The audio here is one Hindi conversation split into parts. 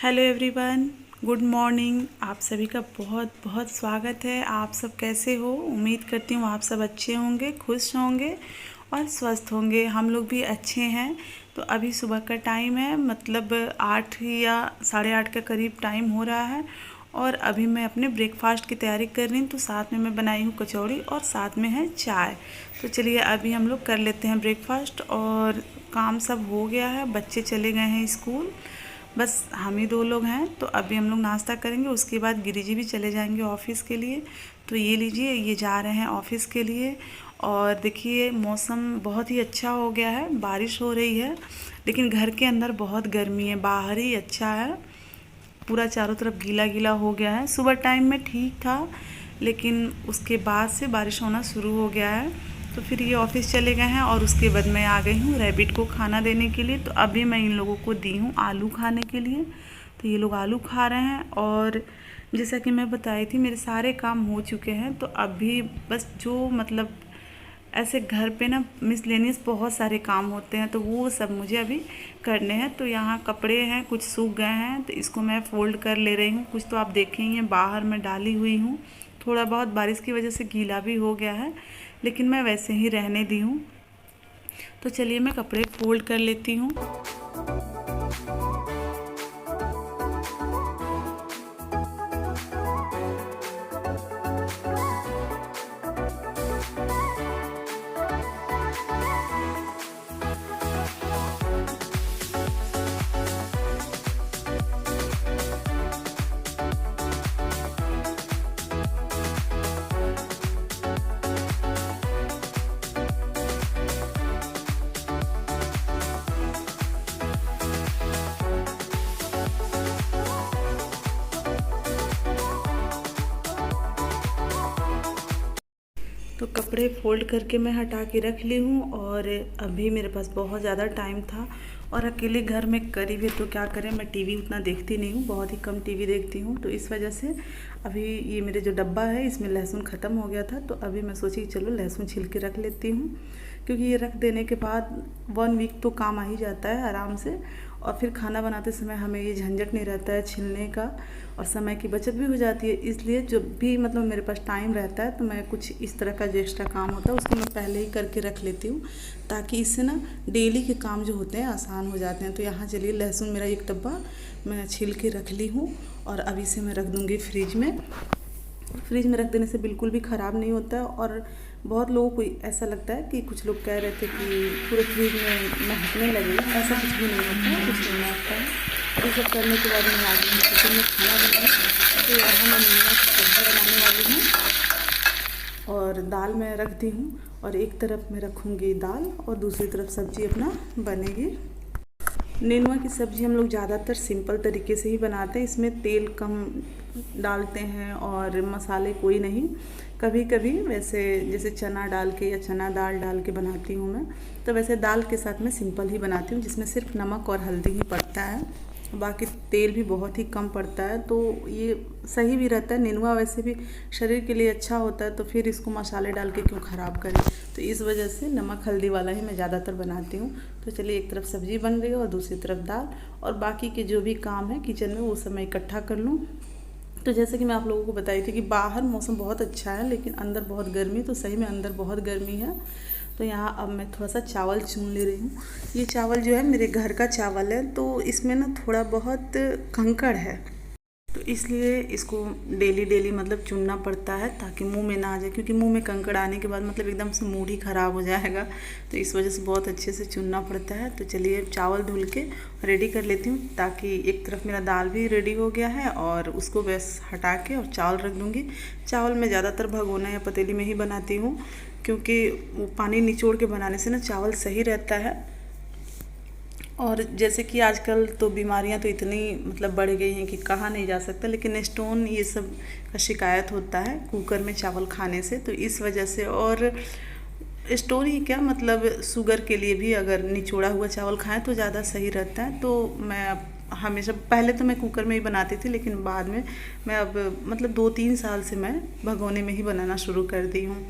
Hello everyone, good morning. आप सभी का बहुत बहुत स्वागत है। आप सब कैसे हो? उम्मीद करती हूँ आप सब अच्छे होंगे, खुश होंगे और स्वस्थ होंगे। हम लोग भी अच्छे हैं। तो अभी सुबह का टाइम है, मतलब 8 या 8:30 के करीब टाइम हो रहा है और अभी मैं अपने ब्रेकफास्ट की तैयारी कर रही हूँ। तो साथ में मैं बनाई हूँ कचौड़ी और साथ में है चाय। तो चलिए अभी हम लोग कर लेते हैं ब्रेकफास्ट। और काम सब हो गया है, बच्चे चले गए हैं स्कूल, बस हम ही दो लोग हैं। तो अभी हम लोग नाश्ता करेंगे, उसके बाद गिरी जी भी चले जाएंगे ऑफिस के लिए। तो ये लीजिए, ये जा रहे हैं ऑफिस के लिए। और देखिए मौसम बहुत ही अच्छा हो गया है, बारिश हो रही है, लेकिन घर के अंदर बहुत गर्मी है। बाहर ही अच्छा है, पूरा चारों तरफ गीला गीला हो गया है। सुबह टाइम में ठीक था, लेकिन उसके बाद से बारिश होना शुरू हो गया है। तो फिर ये ऑफिस चले गए हैं और उसके बाद मैं आ गई हूँ रैबिट को खाना देने के लिए। तो अभी मैं इन लोगों को दी हूँ आलू खाने के लिए। तो ये लोग आलू खा रहे हैं। और जैसा कि मैं बताई थी, मेरे सारे काम हो चुके हैं। तो अभी बस जो मतलब ऐसे घर पे ना मिसलेनियस बहुत सारे काम होते हैं, तो वो सब मुझे अभी करने हैं। तो यहाँ कपड़े हैं, कुछ सूख गए हैं, तो इसको मैं फ़ोल्ड कर ले रही हूँ। कुछ तो आप देखेंगे बाहर मैं डाली हुई हूँ, थोड़ा बहुत बारिश की वजह से गीला भी हो गया है, लेकिन मैं वैसे ही रहने दी हूँ। तो चलिए मैं कपड़े फ़ोल्ड कर लेती हूँ। तो कपड़े फ़ोल्ड करके मैं हटा के रख ली हूँ। और अभी मेरे पास बहुत ज़्यादा टाइम था और अकेले घर में करी भी, तो क्या करें, मैं टीवी उतना देखती नहीं हूँ, बहुत ही कम टीवी देखती हूँ। तो इस वजह से अभी ये मेरे जो डब्बा है इसमें लहसुन ख़त्म हो गया था। तो अभी मैं सोची चलो लहसुन छिल के रख लेती हूँ, क्योंकि ये रख देने के बाद 1 वीक तो काम आ ही जाता है आराम से। और फिर खाना बनाते समय हमें ये झंझट नहीं रहता है छिलने का, और समय की बचत भी हो जाती है। इसलिए जब भी मतलब मेरे पास टाइम रहता है तो मैं कुछ इस तरह का जो एक्स्ट्रा काम होता है उसको मैं पहले ही करके रख लेती हूँ, ताकि इससे ना डेली के काम जो होते हैं आसान हो जाते हैं। तो यहाँ चलिए लहसुन मेरा एक डब्बा मैं छील के रख ली हूँ और अभी इसे मैं रख दूँगी फ्रिज में। फ्रिज में रख देने से बिल्कुल भी ख़राब नहीं होता है। और बहुत लोगों को ऐसा लगता है कि कुछ लोग कह रहे थे कि पूरे फ्रिज में महकने लगेगा, ऐसा कुछ भी नहीं होता है, कुछ नहीं महकता है। तो ये सब करने के बाद मैं आ गई हूँ किचन में खाना बनाने। तो यहाँ मैं नीनुआ की सब्ज़ी बनाने वाली हूँ और दाल मैं रख दी हूँ। और एक तरफ मैं रखूँगी दाल और दूसरी तरफ सब्ज़ी अपना बनेगी। नेनुआ की सब्ज़ी हम लोग ज़्यादातर सिंपल तरीके से ही बनाते हैं, इसमें तेल कम डालते हैं और मसाले कोई नहीं। कभी कभी वैसे जैसे चना डाल के या चना दाल डाल के बनाती हूँ मैं, तो वैसे दाल के साथ मैं सिंपल ही बनाती हूँ, जिसमें सिर्फ नमक और हल्दी ही पड़ता है, बाकी तेल भी बहुत ही कम पड़ता है। तो ये सही भी रहता है। नेनुआ वैसे भी शरीर के लिए अच्छा होता है, तो फिर इसको मसाले डाल के क्यों ख़राब करें। तो इस वजह से नमक हल्दी वाला ही मैं ज़्यादातर बनाती हूँ। तो चलिए एक तरफ सब्ज़ी बन रही है और दूसरी तरफ दाल, और बाकी के जो भी काम है किचन में वो सब मैं इकट्ठा कर लूँ। तो जैसे कि मैं आप लोगों को बताई थी कि बाहर मौसम बहुत अच्छा है, लेकिन अंदर बहुत गर्मी, तो सही में अंदर बहुत गर्मी है। तो यहाँ अब मैं थोड़ा सा चावल चुन ले रही हूँ। ये चावल जो है मेरे घर का चावल है, तो इसमें ना थोड़ा बहुत कंकड़ है, तो इसलिए इसको डेली डेली मतलब चुनना पड़ता है ताकि मुंह में ना आ जाए, क्योंकि मुंह में कंकड़ आने के बाद मतलब एकदम से मूड ही ख़राब हो जाएगा। तो इस वजह से बहुत अच्छे से चुनना पड़ता है। तो चलिए चावल धुल के रेडी कर लेती हूँ, ताकि एक तरफ मेरा दाल भी रेडी हो गया है और उसको बस हटा के और चावल रख दूँगी। चावल मैं ज़्यादातर भगोना या पतीली में ही बनाती हूँ, क्योंकि वो पानी निचोड़ के बनाने से ना चावल सही रहता है। और जैसे कि आजकल तो बीमारियां तो इतनी मतलब बढ़ गई हैं कि कहा नहीं जा सकता, लेकिन स्टोन ये सब का शिकायत होता है कुकर में चावल खाने से, तो इस वजह से। और स्टोन ही क्या मतलब शुगर के लिए भी अगर निचोड़ा हुआ चावल खाएं तो ज़्यादा सही रहता है। तो मैं हमेशा, पहले तो मैं कुकर में ही बनाती थी, लेकिन बाद में मैं अब मतलब 2-3 साल से मैं भगोने में ही बनाना शुरू कर दी हूँ।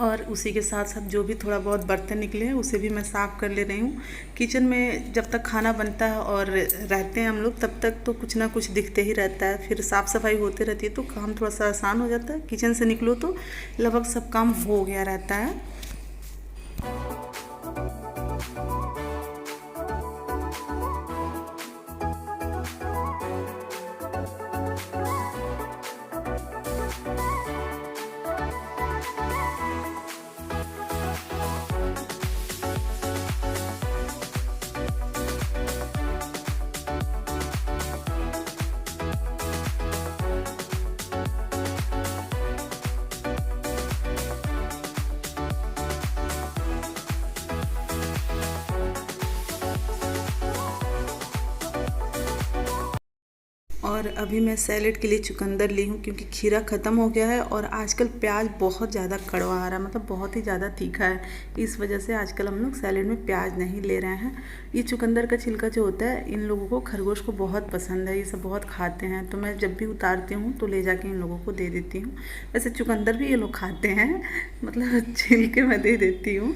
और उसी के साथ साथ जो भी थोड़ा बहुत बर्तन निकले हैं उसे भी मैं साफ़ कर ले रही हूँ। किचन में जब तक खाना बनता है और रहते हैं हम लोग तब तक तो कुछ ना कुछ दिखते ही रहता है, फिर साफ़ सफाई होते रहती है तो काम थोड़ा सा आसान हो जाता है। किचन से निकलो तो लगभग सब काम हो गया रहता है। और अभी मैं सैलेड के लिए चुकंदर ली हूँ क्योंकि खीरा ख़त्म हो गया है और आजकल प्याज बहुत ज़्यादा कड़वा आ रहा है, मतलब बहुत ही ज़्यादा तीखा है। इस वजह से आजकल हम लोग सैलेड में प्याज नहीं ले रहे हैं। ये चुकंदर का छिलका जो होता है इन लोगों को, खरगोश को बहुत पसंद है, ये सब बहुत खाते हैं, तो मैं जब भी उतारती हूँ तो ले जाके इन लोगों को दे देती हूँ। वैसे चुकंदर भी ये लोग खाते हैं, मतलब छील के मैं दे देती हूँ।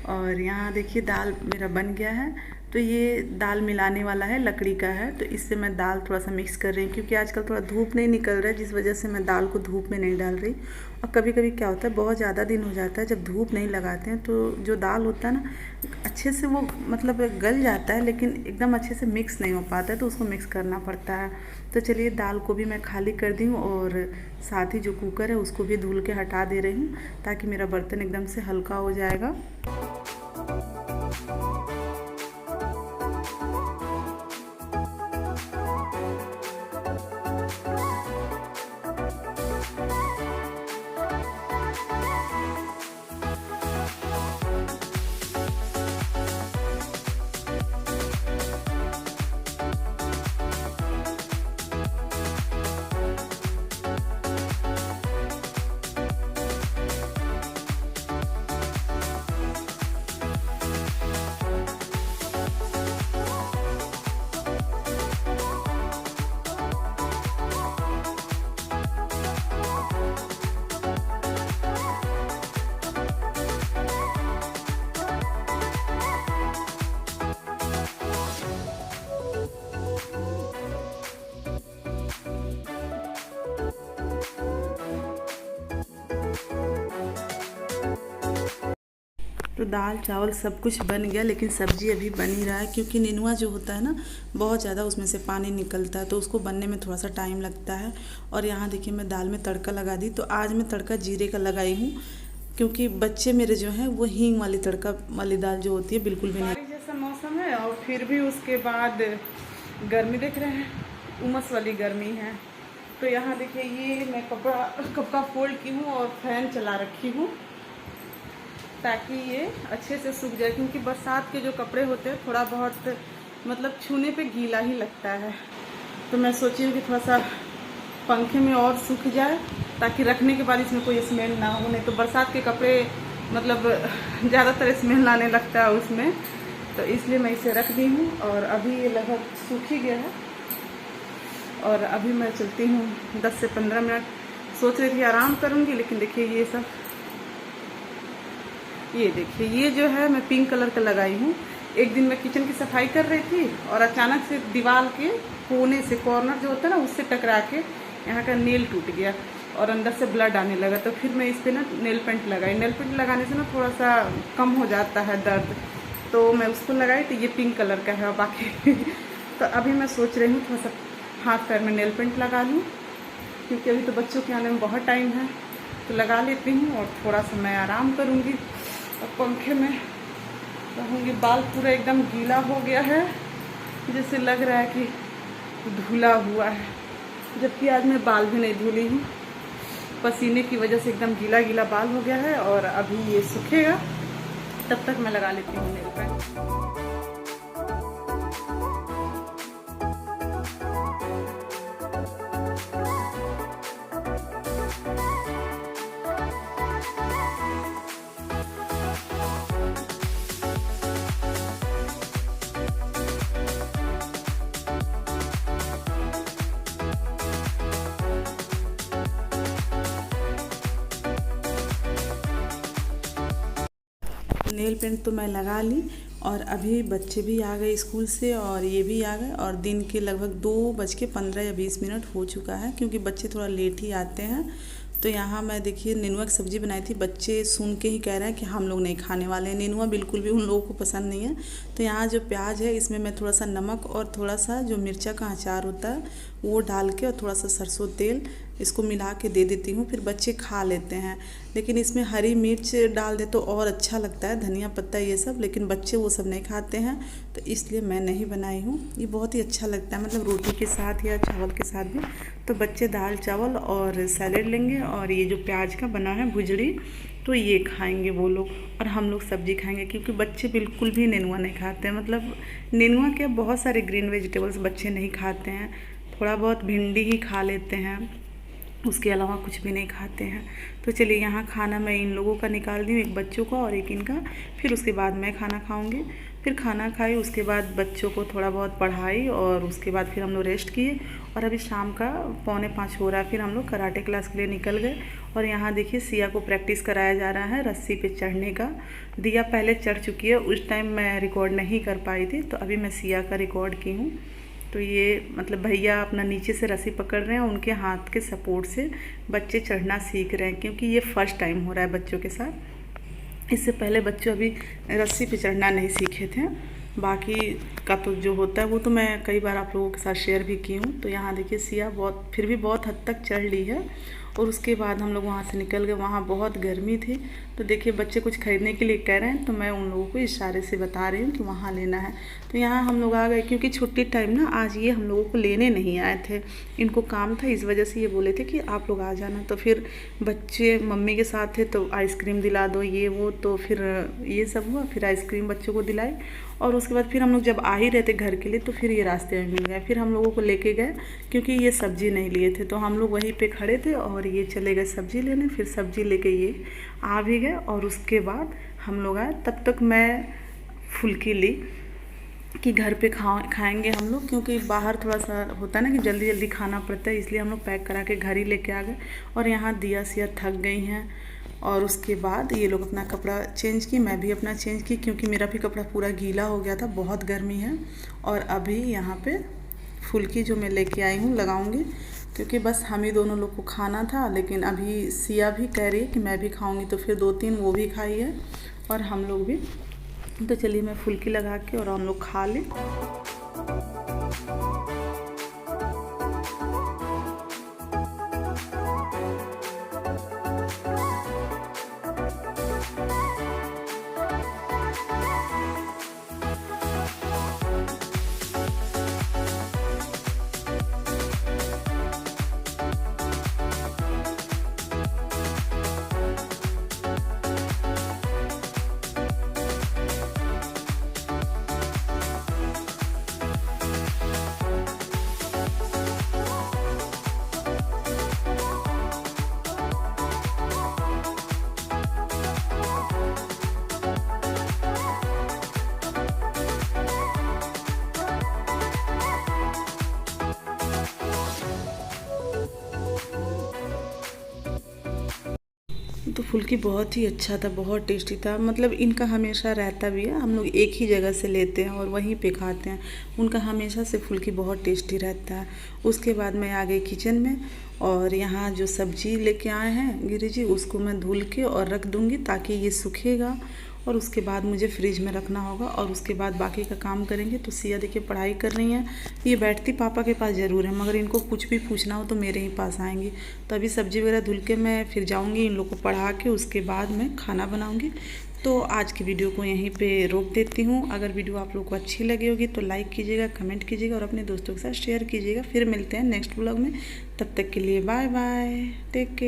और यहाँ देखिए दाल मेरा बन गया है। तो ये दाल मिलाने वाला है, लकड़ी का है, तो इससे मैं दाल थोड़ा सा मिक्स कर रही हूँ क्योंकि आजकल थोड़ा धूप नहीं निकल रहा है, जिस वजह से मैं दाल को धूप में नहीं डाल रही। और कभी कभी क्या होता है, बहुत ज़्यादा दिन हो जाता है जब धूप नहीं लगाते हैं तो जो दाल होता है ना अच्छे से वो मतलब गल जाता है, लेकिन एकदम अच्छे से मिक्स नहीं हो पाता है, तो उसको मिक्स करना पड़ता है। तो चलिए दाल को भी मैं खाली कर दी हूँ और साथ ही जो कुकर है उसको भी धुल के हटा दे रही हूँ ताकि मेरा बर्तन एकदम से हल्का हो जाएगा। तो दाल चावल सब कुछ बन गया, लेकिन सब्ज़ी अभी बन ही रहा है क्योंकि नेनुआ जो होता है ना बहुत ज़्यादा उसमें से पानी निकलता है, तो उसको बनने में थोड़ा सा टाइम लगता है। और यहाँ देखिए मैं दाल में तड़का लगा दी। तो आज मैं तड़का जीरे का लगाई हूँ क्योंकि बच्चे मेरे जो हैं वो हींग वाली तड़का वाली दाल जो होती है बिल्कुल भी नहीं। बारिश जैसा मौसम है और फिर भी उसके बाद गर्मी देख रहे हैं, उमस वाली गर्मी है। तो यहाँ देखिए ये मैं कपड़ा फोल्ड की हूँ और फैन चला रखी हूँ ताकि ये अच्छे से सूख जाए, क्योंकि बरसात के जो कपड़े होते हैं थोड़ा बहुत मतलब छूने पे गीला ही लगता है। तो मैं सोची हूँ कि थोड़ा सा पंखे में और सूख जाए ताकि रखने के बाद इसमें कोई स्मेल ना हो, नहीं तो बरसात के कपड़े मतलब ज़्यादातर स्मेल आने लगता है उसमें। तो इसलिए मैं इसे रख दी हूँ और अभी ये लगभग सूख ही गया है। और अभी मैं चलती हूँ 10 से 15 मिनट। सोच रही थी आराम करूँगी, लेकिन देखिए ये सब, ये देखिए ये जो है मैं पिंक कलर का लगाई हूँ। एक दिन मैं किचन की सफाई कर रही थी और अचानक से दीवार के कोने से, कॉर्नर जो होता है ना उससे टकरा के यहाँ का नेल टूट गया और अंदर से ब्लड आने लगा। तो फिर मैं इस पर ना नेल पेंट लगाई। नेल पेंट लगाने से ना थोड़ा सा कम हो जाता है दर्द, तो मैं उसको लगाई। तो ये पिंक कलर का है बाकी तो अभी मैं सोच रही हूँ थोड़ा सा हाथ पैर में नेल पेंट लगा लूँ क्योंकि अभी तो बच्चों के आने में बहुत टाइम है। तो लगा लेती हूँ और थोड़ा सा मैं आराम करूँगी और पंखे में रहूँगी। बाल पूरा एकदम गीला हो गया है, जैसे लग रहा है कि धुला हुआ है, जबकि आज मैं बाल भी नहीं धुली हूँ। पसीने की वजह से एकदम गीला गीला बाल हो गया है और अभी ये सूखेगा, तब तक मैं लगा लेती हूँ नेल पेंट। नेल पेंट तो मैं लगा ली और अभी बच्चे भी आ गए स्कूल से और ये भी आ गए और दिन के लगभग 2:15 या 20 मिनट हो चुका है, क्योंकि बच्चे थोड़ा लेट ही आते हैं। तो यहाँ मैं देखिए नेनुआ की सब्ज़ी बनाई थी। बच्चे सुन के ही कह रहे हैं कि हम लोग नहीं खाने वाले हैं, नेनुआ बिल्कुल भी उन लोगों को पसंद नहीं है। तो यहाँ जो प्याज है इसमें मैं थोड़ा सा नमक और थोड़ा सा जो मिर्चा का अचार होता है वो डाल के और थोड़ा सा सरसों तेल इसको मिला के दे देती हूँ, फिर बच्चे खा लेते हैं। लेकिन इसमें हरी मिर्च डाल दे तो और अच्छा लगता है, धनिया पत्ता ये सब, लेकिन बच्चे वो सब नहीं खाते हैं तो इसलिए मैं नहीं बनाई हूँ। ये बहुत ही अच्छा लगता है, मतलब रोटी के साथ या चावल के साथ भी। तो बच्चे दाल चावल और सैलेड लेंगे और ये जो प्याज का बना है भुजड़ी तो ये खाएंगे वो लोग, और हम लोग सब्ज़ी खाएंगे, क्योंकि बच्चे बिल्कुल भी नेनुआ नहीं खाते हैं। मतलब नेनुआ के बहुत सारे ग्रीन वेजिटेबल्स बच्चे नहीं खाते हैं, थोड़ा बहुत भिंडी ही खा लेते हैं, उसके अलावा कुछ भी नहीं खाते हैं। तो चलिए यहाँ खाना मैं इन लोगों का निकाल दी हूँ, एक बच्चों का और एक इनका, फिर उसके बाद मैं खाना खाऊंगी। फिर खाना खाई, उसके बाद बच्चों को थोड़ा बहुत पढ़ाई और उसके बाद फिर हम लोग रेस्ट किए। और अभी शाम का 4:45 हो रहा है, फिर हम लोग कराटे क्लास के लिए निकल गए। और यहाँ देखिए सिया को प्रैक्टिस कराया जा रहा है रस्सी पे चढ़ने का। दिया पहले चढ़ चुकी है, उस टाइम मैं रिकॉर्ड नहीं कर पाई थी, तो अभी मैं सिया का रिकॉर्ड की हूँ। तो ये मतलब भैया अपना नीचे से रस्सी पकड़ रहे हैं, उनके हाथ के सपोर्ट से बच्चे चढ़ना सीख रहे हैं, क्योंकि ये फर्स्ट टाइम हो रहा है बच्चों के साथ। इससे पहले बच्चे अभी रस्सी पे चढ़ना नहीं सीखे थे। बाकी का तो जो होता है वो तो मैं कई बार आप लोगों के साथ शेयर भी की हूँ। तो यहाँ देखिए सिया फिर भी बहुत हद तक चढ़ ली है। और उसके बाद हम लोग वहाँ से निकल गए, वहाँ बहुत गर्मी थी। तो देखिए बच्चे कुछ खरीदने के लिए कह रहे हैं, तो मैं उन लोगों को इशारे से बता रही हूँ कि वहाँ लेना है। तो यहाँ हम लोग आ गए, क्योंकि छुट्टी टाइम ना आज ये हम लोगों को लेने नहीं आए थे, इनको काम था, इस वजह से ये बोले थे कि आप लोग आ जाना। तो फिर बच्चे मम्मी के साथ थे तो आइसक्रीम दिला दो ये वो, तो फिर ये सब हुआ, फिर आइसक्रीम बच्चों को दिलाई। और उसके बाद फिर हम लोग जब आ ही रहे थे घर के लिए तो फिर ये रास्ते में मिल गए, फिर हम लोगों को लेके गए, क्योंकि ये सब्ज़ी नहीं लिए थे। तो हम लोग वहीं पे खड़े थे और ये चले गए सब्ज़ी लेने, फिर सब्ज़ी लेके ये आ भी गए। और उसके बाद हम लोग आए, तब तक मैं फुल्की ली कि घर पे खाएंगे हम लोग, क्योंकि बाहर थोड़ा सा होता है ना कि जल्दी जल्दी खाना पड़ता है, इसलिए हम लोग पैक करा के घर ही लेके आ गए। और यहाँ दिया सिया थक गई हैं। और उसके बाद ये लोग अपना कपड़ा चेंज की, मैं भी अपना चेंज की, क्योंकि मेरा भी कपड़ा पूरा गीला हो गया था, बहुत गर्मी है। और अभी यहाँ पे फुल्की जो मैं लेके आई हूँ लगाऊंगी, क्योंकि बस हम ही दोनों लोग को खाना था। लेकिन अभी सिया भी कह रही है कि मैं भी खाऊंगी, तो फिर 2-3 वो भी खाई है और हम लोग भी। तो चलिए मैं फुल्की लगा के और हम लोग खा लें। तो फुल्की बहुत ही अच्छा था, बहुत टेस्टी था। मतलब इनका हमेशा रहता भी है, हम लोग एक ही जगह से लेते हैं और वहीं पे खाते हैं। उनका हमेशा से फुल्की बहुत टेस्टी रहता है। उसके बाद मैं आ गई किचन में और यहाँ जो सब्जी लेके आए हैं गिरी जी, उसको मैं धुल के और रख दूँगी ताकि ये सूखेगा। और उसके बाद मुझे फ्रिज में रखना होगा और उसके बाद बाकी का काम करेंगे। तो सिया देखिए पढ़ाई कर रही हैं, ये बैठती पापा के पास ज़रूर है, मगर इनको कुछ भी पूछना हो तो मेरे ही पास आएंगी। तो अभी सब्ज़ी वगैरह धुल के मैं फिर जाऊंगी इन लोग को पढ़ा के, उसके बाद मैं खाना बनाऊंगी। तो आज की वीडियो को यहीं पे रोक देती हूँ। अगर वीडियो आप लोग को अच्छी लगी होगी तो लाइक कीजिएगा, कमेंट कीजिएगा और अपने दोस्तों के साथ शेयर कीजिएगा। फिर मिलते हैं नेक्स्ट व्लॉग में, तब तक के लिए बाय बाय, टेक केयर।